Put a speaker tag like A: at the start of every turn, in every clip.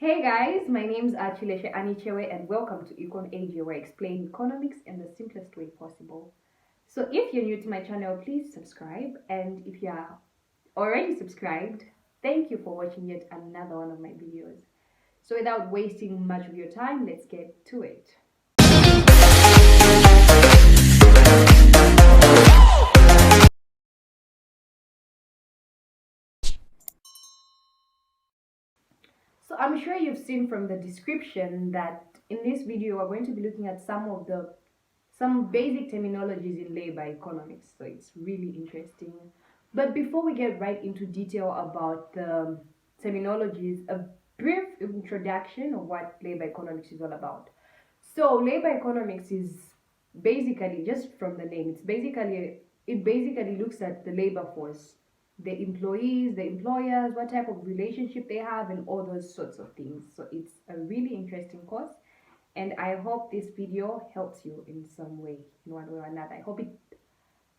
A: Hey guys, my name is Achileshe Anichewe and welcome to Econ AG where I explain economics in the simplest way possible. So if you're new to my channel, please subscribe, and if you are already subscribed, thank you for watching yet another one of my videos. So without wasting much of your time, let's get to it. So I'm sure you've seen from the description that in this video we're going to be looking at some basic terminologies in labor economics. So it's really interesting. But before we get right into detail about the terminologies, a brief introduction of what labor economics is all about. So labor economics is basically, just from the name, it basically looks at the labor force, the employees, the employers, what type of relationship they have, and all those sorts of things. So it's a really interesting course, and I hope this video helps you in some way, in one way or another. I hope it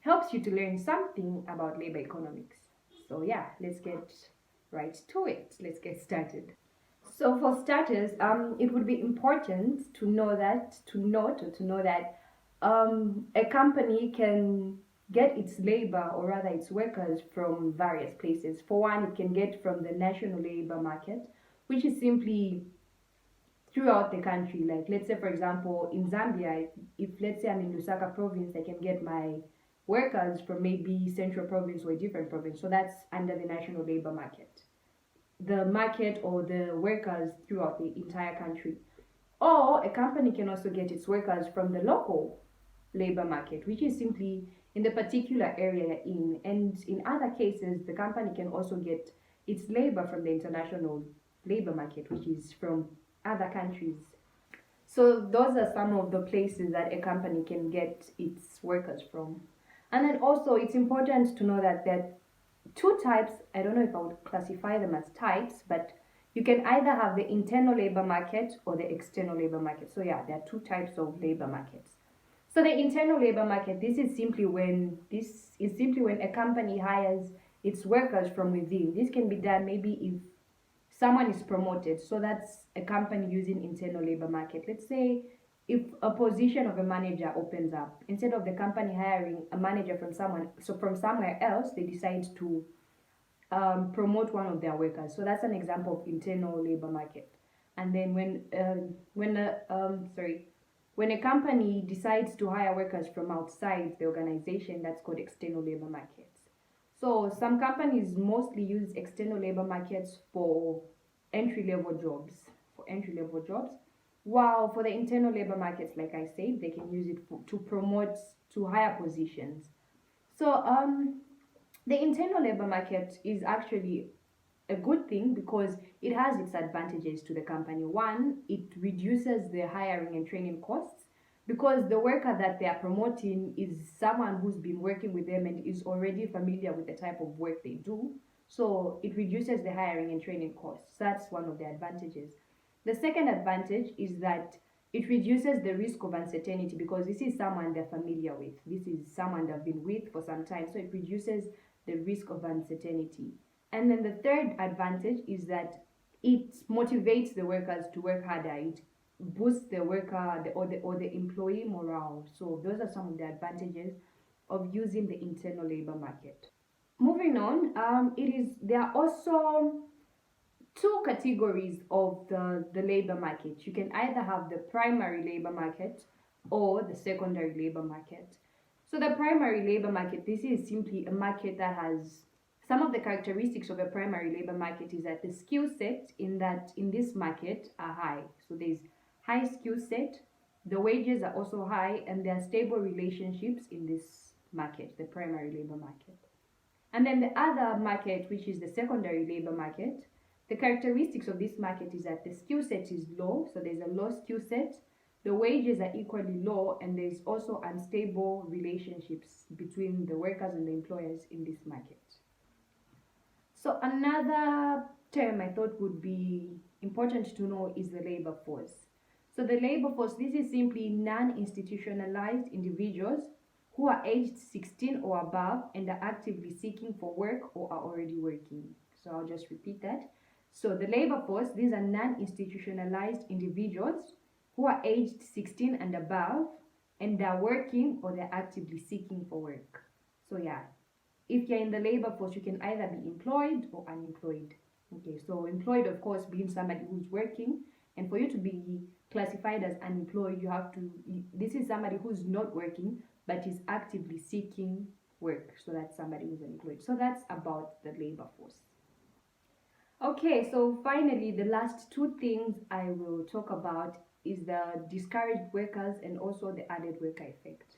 A: helps you to learn something about labor economics. So yeah, let's get right to it. Let's get started. So for starters, it would be important to know that a company can get its labor, or rather its workers, from various places. For one, it can get from the national labor market, which is simply throughout the country. Like, let's say for example in Zambia, if let's say I'm in Lusaka province, I can get my workers from maybe Central province or a different province. So that's under the national labor market, the market or the workers throughout the entire country. Or a company can also get its workers from the local labor market, which is simply in the particular area you're in. And in other cases, the company can also get its labor from the international labor market, which is from other countries. So those are some of the places that a company can get its workers from. And then also it's important to know that there are two types. I don't know if I would classify them as types, but you can either have the internal labor market or the external labor market. So yeah, there are two types of labor markets. So the internal labor market, this is simply when a company hires its workers from within. This can be done maybe if someone is promoted. So that's a company using internal labor market. Let's say if a position of a manager opens up, instead of the company hiring a manager from somewhere else, they decide to promote one of their workers. So that's an example of internal labor market. And then when a company decides to hire workers from outside the organization, that's called external labor markets. So some companies mostly use external labor markets for entry-level jobs, while for the internal labor markets, like I said, they can use it to promote to higher positions. So the internal labor market is actually a good thing because it has its advantages to the company. One, it reduces the hiring and training costs because the worker that they are promoting is someone who's been working with them and is already familiar with the type of work they do. So it reduces the hiring and training costs. That's one of the advantages. The second advantage is that it reduces the risk of uncertainty because this is someone they're familiar with. This is someone they've been with for some time. So it reduces the risk of uncertainty. And then the third advantage is that it motivates the workers to work harder. It boosts the worker or the employee morale. So those are some of the advantages of using the internal labor market. Moving on, there are also two categories of the labor market. You can either have the primary labor market or the secondary labor market. So the primary labor market, this is simply a market that has some of the characteristics of a primary labor market is that the skill set in this market are high. So there's high skill set, the wages are also high, and there are stable relationships in this market, the primary labor market. And then the other market, which is the secondary labor market, the characteristics of this market is that the skill set is low, so there's a low skill set, the wages are equally low, and there's also unstable relationships between the workers and the employers in this market. So another term I thought would be important to know is the labor force. So the labor force, this is simply non-institutionalized individuals who are aged 16 or above and are actively seeking for work or are already working. So I'll just repeat that. So the labor force, these are non-institutionalized individuals who are aged 16 and above, and they're working or they're actively seeking for work. So yeah, if you're in the labor force, you can either be employed or unemployed. Okay, so employed, of course, being somebody who's working, and for you to be classified as unemployed, you have to, this is somebody who's not working but is actively seeking work. So that's somebody who's unemployed. So that's about the labor force. Okay, so finally, the last two things I will talk about is the discouraged workers and also the added worker effect.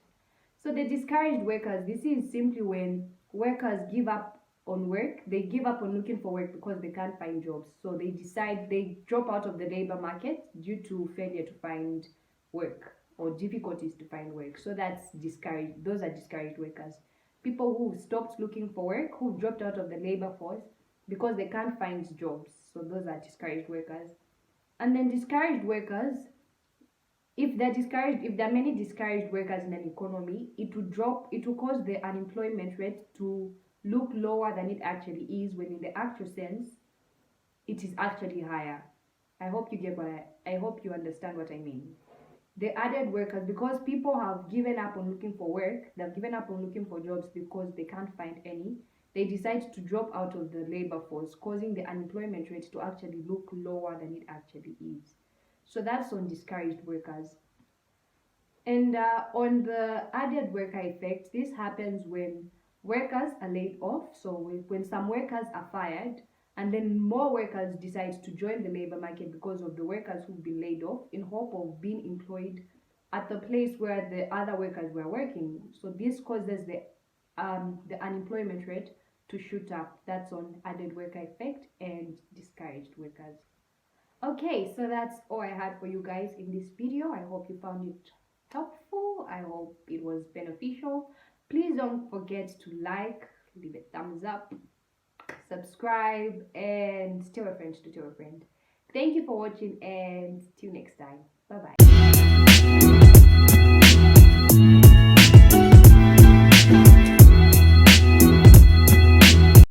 A: So the discouraged workers, this is simply when workers give up on work. They give up on looking for work because they can't find jobs. So they decide, they drop out of the labor market due to failure to find work or difficulties to find work. So that's discouraged. Those are discouraged workers. People who stopped looking for work, who dropped out of the labor force because they can't find jobs. So those are discouraged workers. And then discouraged workers, if there are many discouraged workers in an economy, it will cause the unemployment rate to look lower than it actually is, when in the actual sense it is actually higher. I hope you understand what I mean. The added workers, because people have given up on looking for work, they've given up on looking for jobs because they can't find any, they decide to drop out of the labor force, causing the unemployment rate to actually look lower than it actually is. So that's on discouraged workers. And on the added worker effect, this happens when workers are laid off. So when some workers are fired, and then more workers decide to join the labor market because of the workers who've been laid off, in hope of being employed at the place where the other workers were working. So this causes the unemployment rate to shoot up. That's on added worker effect and discouraged workers. Okay, so that's all I had for you guys in this video. I hope you found it helpful. I hope it was beneficial. Please don't forget to like, leave a thumbs up, subscribe, and tell a friend to tell a friend. Thank you for watching, and till next time. Bye bye.